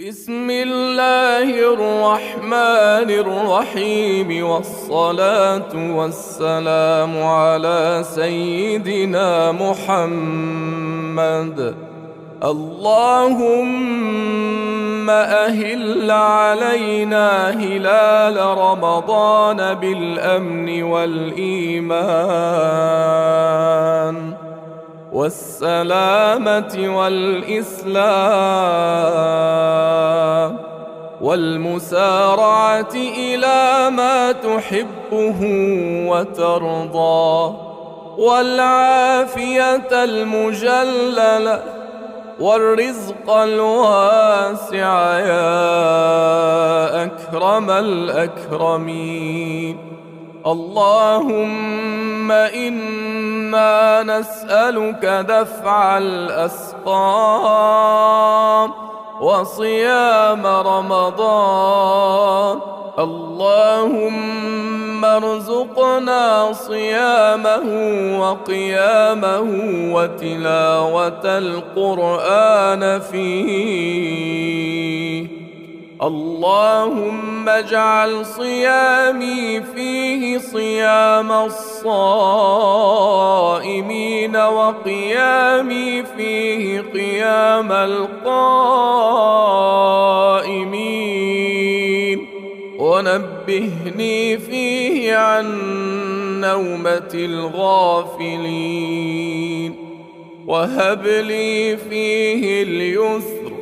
بسم الله الرحمن الرحيم، والصلاة والسلام على سيدنا محمد. اللهم أهل علينا هلال رمضان بالأمن والإيمان والسلامة والإسلام والمسارعة إلى ما تحبه وترضى، والعافية المجللة والرزق الواسع يا أكرم الأكرمين. اللهم إنا نسألك دفع الأسقام وصيام رمضان. اللهم ارزقنا صيامه وقيامه وتلاوة القرآن فيه. اللهم اجعل صيامي فيه صيام الصائمين، وقيامي فيه قيام القائمين، ونبهني فيه عن نومة الغافلين، وهب لي فيه اليسر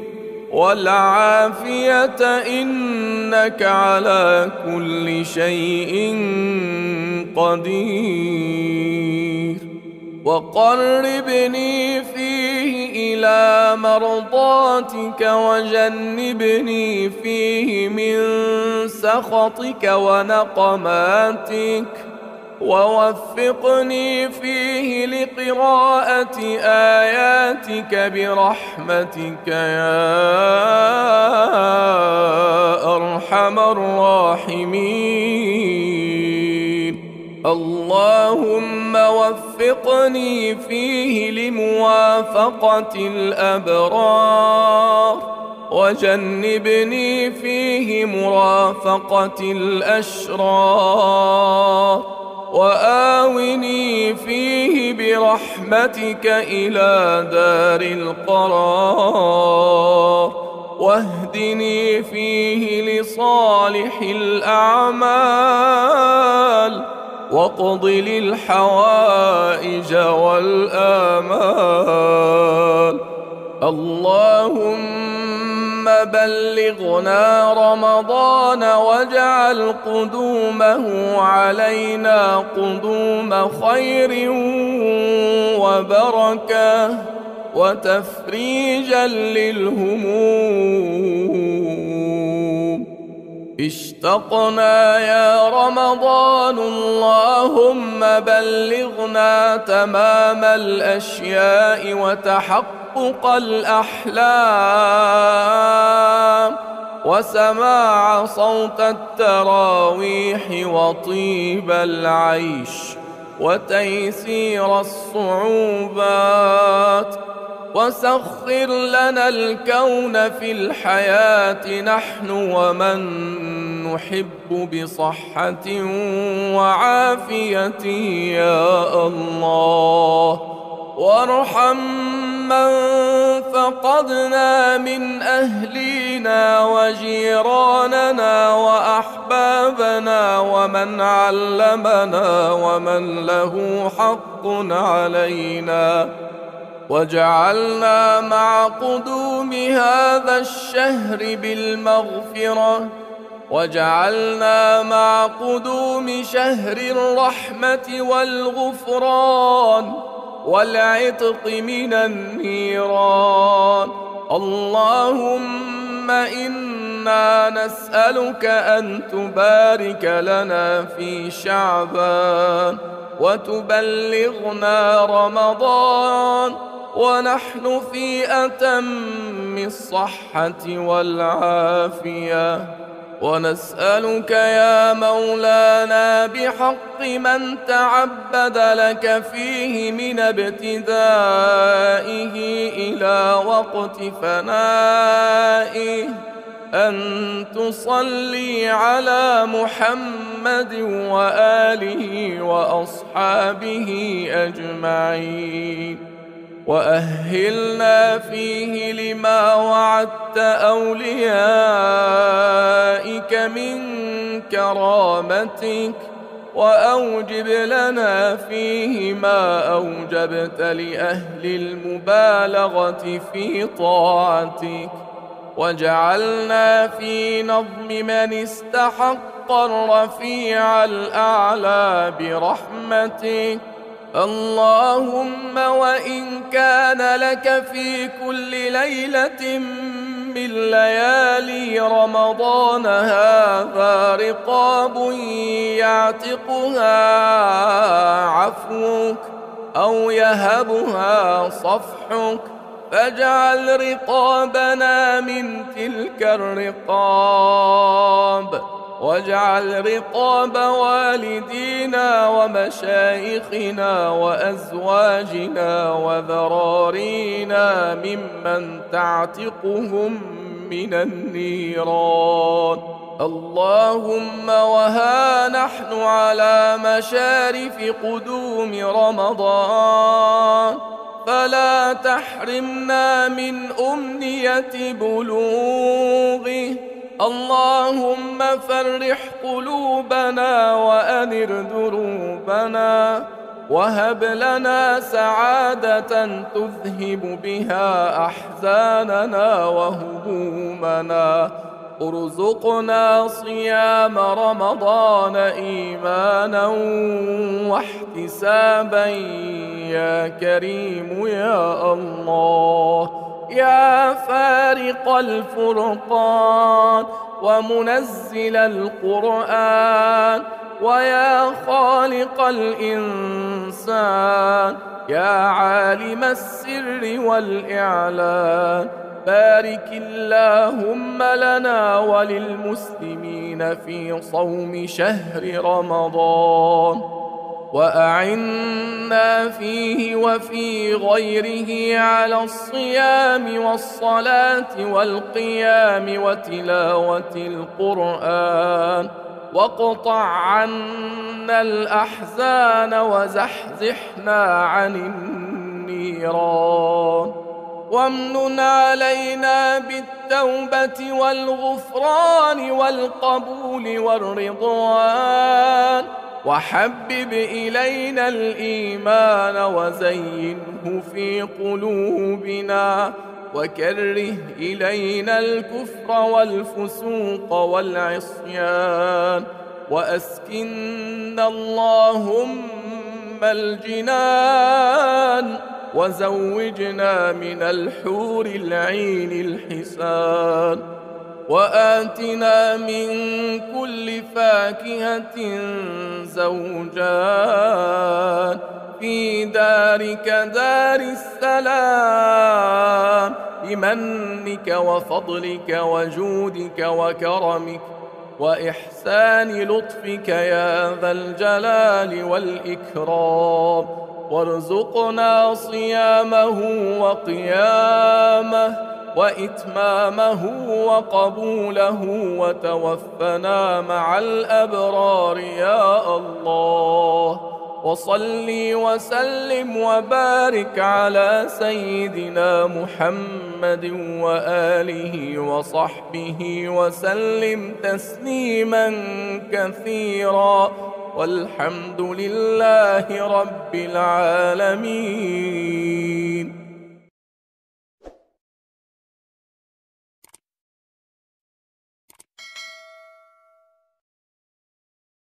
والعافية، إنك على كل شيء قدير. وقربني فيه إلى مرضاتك، وجنبني فيه من سخطك ونقماتك، ووفقني فيه لقراءة آياتك برحمتك يا أرحم الراحمين. اللهم وفقني فيه لموافقة الأبرار، وجنبني فيه مرافقة الأشرار، وآوني فيه برحمتك إلى دار القرار، واهدني فيه لصالح الأعمال، واقض لي الحوائج والآمال. اللهم بلغنا رمضان، واجعل قدومه علينا قدوم خير وبركة وتفريجا للهموم. اشتقنا يا رمضان، اللهم بلغنا تمام الأشياء وتحقق الأحلام، وسماع صوت التراويح، وطيب العيش، وتيسير الصعوبات. وسخر لنا الكون في الحياة نحن ومن نحب بصحة وعافية يا الله. وارحم من فقدنا من أهلينا وجيراننا وأحبابنا، ومن علمنا ومن له حق علينا. وجعلنا مع قدوم هذا الشهر بالمغفرة، وجعلنا مع قدوم شهر الرحمة والغفران والعتق من النيران. اللهم إنا نسألك أن تبارك لنا في شعبان، وتبلغنا رمضان ونحن في أتم الصحة والعافية. ونسألك يا مولانا بحق من تعبد لك فيه من ابتدائه إلى وقت فنائه أن تصلي على محمد وآله وأصحابه أجمعين، وأهلنا فيه لما وعدت أوليائك من كرامتك، وأوجب لنا فيه ما أوجبت لأهل المبالغة في طاعتك، واجعلنا في نظم من استحق الرفيع الأعلى برحمتك. اللهم وإن كان لك في كل ليلة من ليالي رمضان هذا رقاب يعتقها عفوك أو يهبها صفحك، فاجعل رقابنا من تلك الرقاب، واجعل رقاب والدينا ومشايخنا وأزواجنا وذرارينا ممن تعتقهم من النيران. اللهم وها نحن على مشارف قدوم رمضان، فلا تحرمنا من أمنية بلوغه. اللهم فرح قلوبنا وأنر دروبنا، وهب لنا سعادة تذهب بها أحزاننا وهمومنا. ارزقنا صيام رمضان إيمانا واحتسابا يا كريم يا الله، يا فارق الفرقان ومنزل القرآن، ويا خالق الإنسان، يا عالم السر والإعلان. بارك اللهم لنا وللمسلمين في صوم شهر رمضان، وأعنا فيه وفي غيره على الصيام والصلاة والقيام وتلاوة القرآن، واقطع عنا الأحزان وزحزحنا عن النيران، وامنن علينا بالتوبة والغفران والقبول والرضوان، وحبب إلينا الإيمان وزينه في قلوبنا، وكره إلينا الكفر والفسوق والعصيان، وأسكننا اللهم الجنان، وزوجنا من الحور العين الحسان، وآتنا من كل فاكهة زوجان في دارك دار السلام، بمنك وفضلك وجودك وكرمك وإحسان لطفك يا ذا الجلال والإكرام. وارزقنا صيامه وقيامه وإتمامه وقبوله، وتوفنا مع الأبرار يا الله. وصلي وسلم وبارك على سيدنا محمد وآله وصحبه وسلم تسليما كثيرا، والحمد لله رب العالمين.